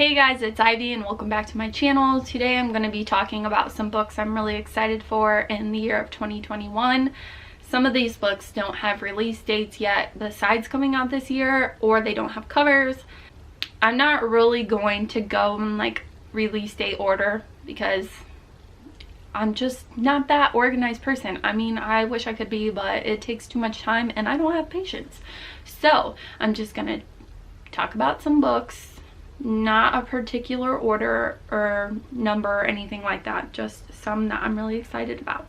Hey guys, it's Ivy and welcome back to my channel. Today I'm going to be talking about some books I'm really excited for in the year of 2021. Some of these books don't have release dates yet besides coming out this year, or they don't have covers. I'm not really going to go in like release date order because I'm just not that organized person. I mean, I wish I could be, but it takes too much time and I don't have patience. So I'm just going to talk about some books. Not a particular order or number or anything like that, just some that I'm really excited about.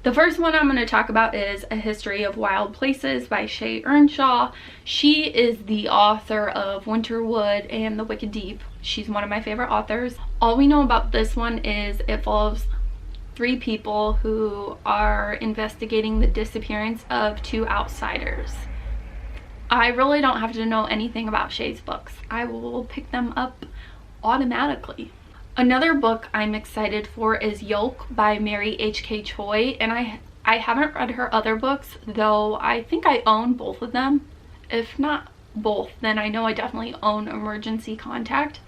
The first one I'm going to talk about is A History of Wild Places by Shay Earnshaw. She is the author of Winterwood and The Wicked Deep. She's one of my favorite authors. All we know about this one is it follows 3 people who are investigating the disappearance of 2 outsiders. I really don't have to know anything about Shay's books. I will pick them up automatically. Another book I'm excited for is Yolk by Mary H.K. Choi, and I haven't read her other books, though I think I own both of them. If not both, then I know I definitely own Emergency Contact.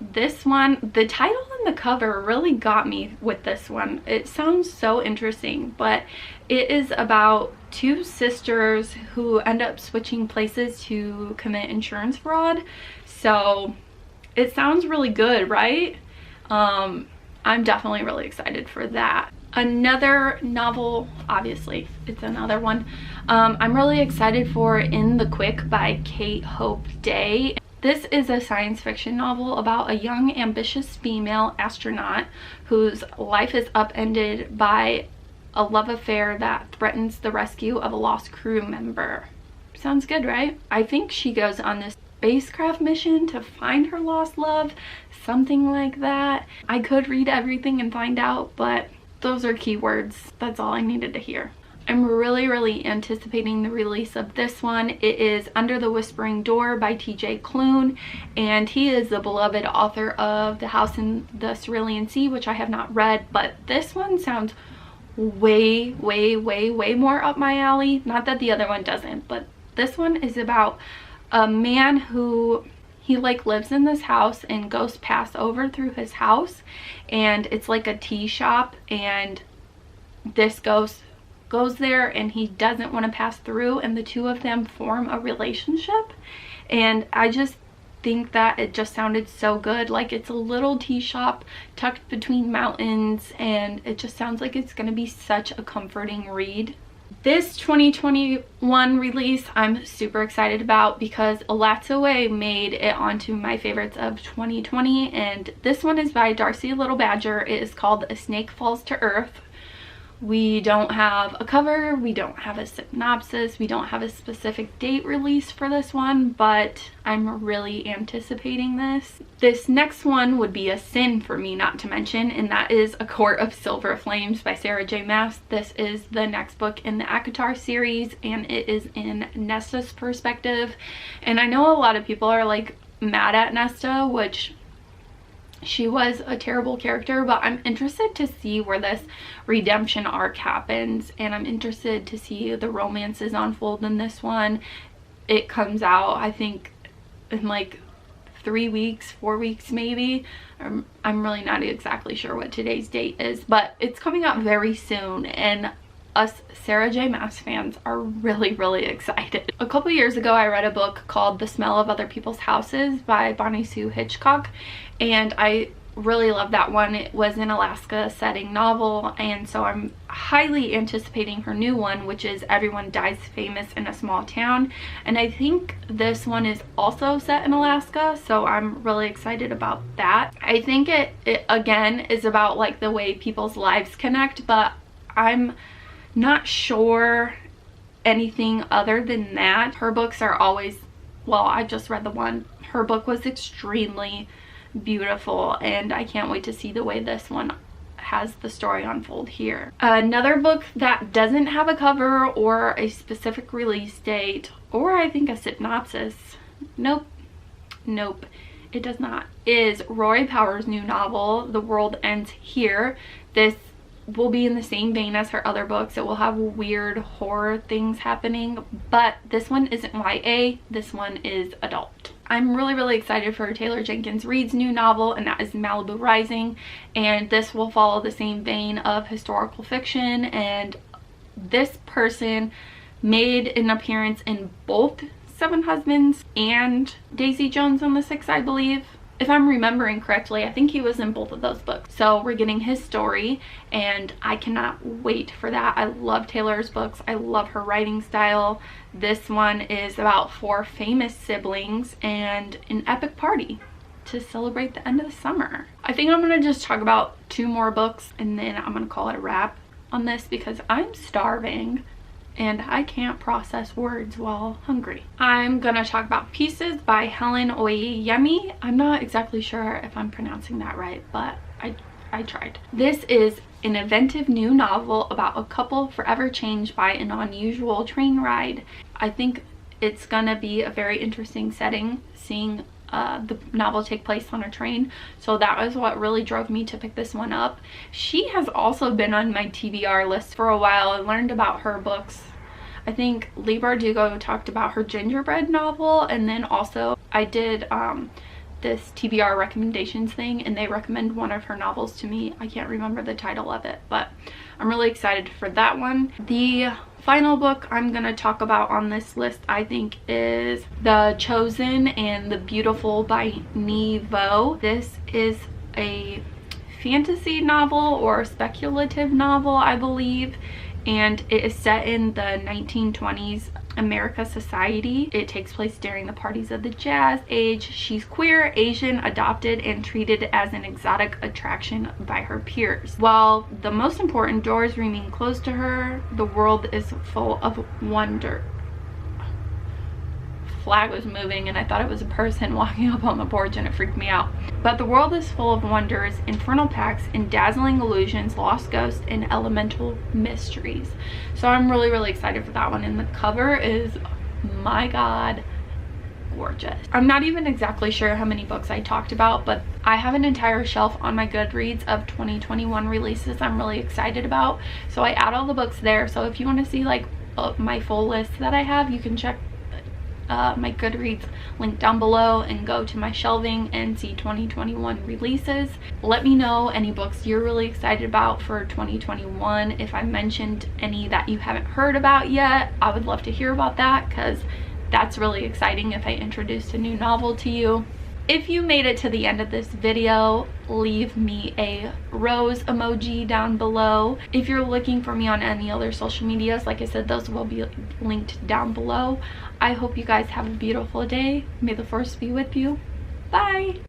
This one, the title and the cover really got me with this one. It sounds so interesting, but it is about 2 sisters who end up switching places to commit insurance fraud. So it sounds really good, right? I'm definitely really excited for that. Another novel, obviously it's another one, I'm really excited for In the Quick by Kate Hope Day. This is a science fiction novel about a young, ambitious female astronaut whose life is upended by a love affair that threatens the rescue of a lost crew member. Sounds good, right? I think she goes on this spacecraft mission to find her lost love, something like that. I could read everything and find out, but those are keywords. That's all I needed to hear. I'm really anticipating the release of this one. It is Under the Whispering Door by TJ Klune, and he is the beloved author of The House in the Cerulean Sea, which I have not read, but this one sounds way more up my alley. Not that the other one doesn't, but this one is about a man who he like lives in this house and ghosts pass over through his house, and it's like a tea shop, and this ghost goes there and he doesn't want to pass through, and the 2 of them form a relationship. And I just think that it just sounded so good. Like, it's a little tea shop tucked between mountains, and it just sounds like it's going to be such a comforting read. This 2021 release I'm super excited about because Alatsaway made it onto my favorites of 2020, and this one is by Darcy Little Badger. It is called A Snake Falls to Earth. We don't have a cover, we don't have a synopsis, we don't have a specific date release for this one, but I'm really anticipating this. This next one would be a sin for me not to mention, and that is A Court of Silver Flames by Sarah J. Maas. This is the next book in the ACOTAR series, and it is in Nesta's perspective. And I know a lot of people are like mad at Nesta, which she was a terrible character, but I'm interested to see where this redemption arc happens, and I'm interested to see the romances unfold in this one. It comes out, I think, in like 3 weeks, 4 weeks maybe. I'm really not exactly sure what today's date is, but it's coming out very soon, and us Sarah J. Maas fans are really excited. A couple years ago I read a book called The Smell of Other People's Houses by Bonnie Sue Hitchcock, and I really loved that one. It was an Alaska setting novel, and so I'm highly anticipating her new one, which is Everyone Dies Famous in a Small Town, and I think this one is also set in Alaska, so I'm really excited about that. I think it again is about like the way people's lives connect, but I'm not sure anything other than that. Her books are always, well, I just read the one. Her book was extremely beautiful, and I can't wait to see the way this one has the story unfold here. Another book that doesn't have a cover or a specific release date, or I think a synopsis, nope, it does not, is Rory Power's new novel, The World Ends Here. This will be in the same vein as her other books. It will have weird horror things happening, but this one isn't YA, this one is adult. I'm really excited for Taylor Jenkins Reid's new novel, and that is Malibu Rising, and this will follow the same vein of historical fiction, and this person made an appearance in both Seven Husbands and Daisy Jones and the Six, I believe. If I'm remembering correctly, I think he was in both of those books. So we're getting his story, and I cannot wait for that. I love Taylor's books. I love her writing style. This one is about 4 famous siblings and an epic party to celebrate the end of the summer. I think I'm gonna just talk about 2 more books, and then I'm gonna call it a wrap on this because I'm starving and I can't process words while hungry. I'm gonna talk about Pieces by Helen Oyeyemi. I'm not exactly sure if I'm pronouncing that right, but I tried. This is an inventive new novel about a couple forever changed by an unusual train ride. I think it's gonna be a very interesting setting, seeing the novel take place on a train, so that was what really drove me to pick this one up. She has also been on my TBR list for a while. I learned about her books. I think Leigh Bardugo talked about her gingerbread novel, and then also I did this TBR recommendations thing, and they recommend one of her novels to me. I can't remember the title of it, but I'm really excited for that one. The final book I'm gonna talk about on this list, I think, is The Chosen and the Beautiful by Nhi Vo. This is a fantasy novel or speculative novel, I believe, and it is set in the 1920s America society. It takes place during the parties of the Jazz Age. She's queer, Asian, adopted, and treated as an exotic attraction by her peers. While the most important doors remain closed to her, the world is full of wonder. Flag was moving and I thought it was a person walking up on the porch, and it freaked me out. But the world is full of wonders, infernal pacts, and dazzling illusions, lost ghosts, and elemental mysteries. So I'm really excited for that one, and the cover is, my god, gorgeous. I'm not even exactly sure how many books I talked about, but I have an entire shelf on my Goodreads of 2021 releases I'm really excited about. So I add all the books there, so if you want to see like my full list that I have, you can check my Goodreads link down below and go to my shelving and see 2021 releases. Let me know any books you're really excited about for 2021. If I mentioned any that you haven't heard about yet, I would love to hear about that, because that's really exciting if I introduced a new novel to you. If you made it to the end of this video, leave me a rose emoji down below. If you're looking for me on any other social medias, like I said, those will be linked down below. I hope you guys have a beautiful day. May the force be with you. Bye!